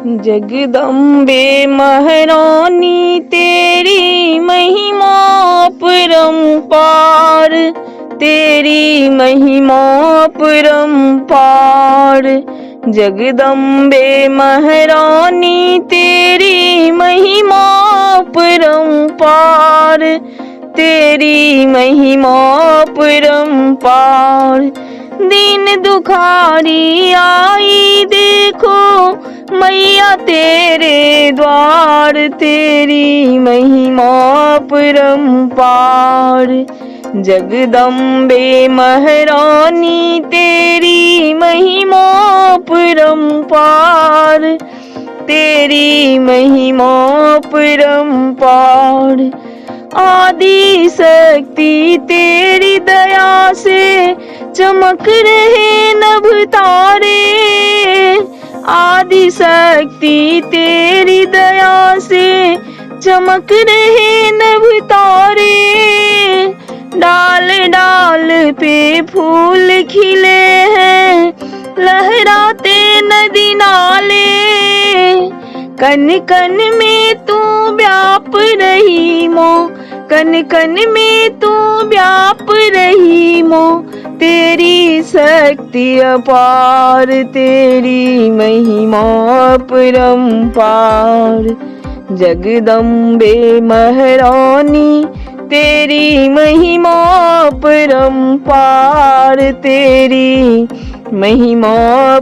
जगदम्बे महारानी तेरी महिमा परंपार, तेरी महिमा परंपार। जगदम्बे महारानी तेरी महिमा परंपार, तेरी महिमा परंपार। दीन दुखारी आई देखो मैया तेरे द्वार, तेरी महिमा परंपार। जगदम्बे महारानी तेरी महिमा परंपार, तेरी महिमा परंपार। आदि शक्ति तेरी दया से चमक रहे नभ तारे, आदि शक्ति तेरी दया से चमक रहे नभ तारे। डाल डाल पे फूल खिले हैं, लहराते नदी नाले। कन कन में तू व्याप रही मो, कन कन में तू व्याप रही मो। तेरी शक्ति अपार, तेरी महिमा परंपार। जगदम्बे महारानी तेरी महिमा परंपार, तेरी महिमा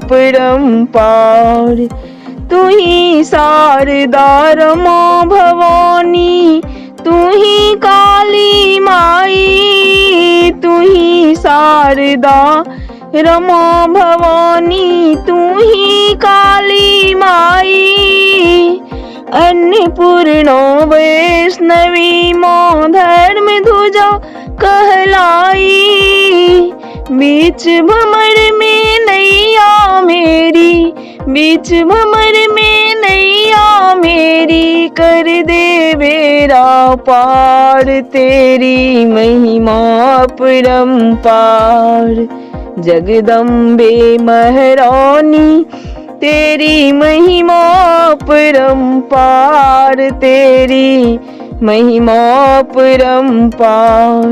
परंपार। तू ही शारदा रमा भवानी, तू ही काली माई, तू ही शारदा रमा भवानी, तू ही काली माई। अन्नपूर्णा वैष्णवी मां धर्म ध्वजा कहलाई। बीच भंवर में नैया मेरी, बीच भंवर में नैया मेरी, कर दे बेड़ा पार। तेरी महिमा परंपार। जगदम्बे महारानी तेरी महिमा परंपार, तेरी महिमा परंपार।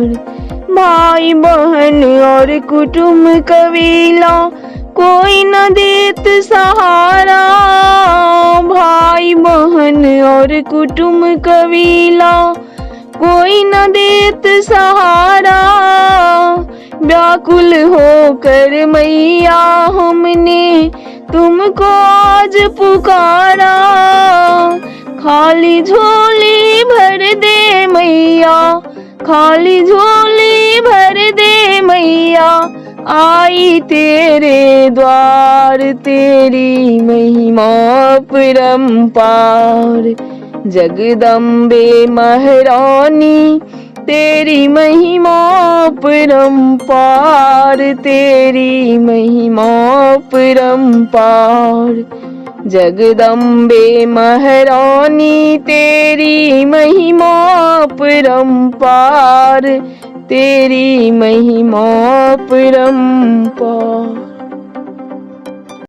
भाई बहन और कुटुंब कबीला कोई न देत सहारा, भाई बहन और कुटुंब कबीला कोई न देत सहारा। व्याकुल होकर मैया हमने तुमको आज पुकारा। खाली झोली भर दे मैया, खाली झोली भर दे मैया। आई तेरे द्वार, तेरी महिमा परंपार। जगदम्बे महारानी तेरी महिमा परंपार, तेरी महिमा परंपार। जगदम्बे महारानी तेरी महिमा परंपार, तेरी महिमा परंपार।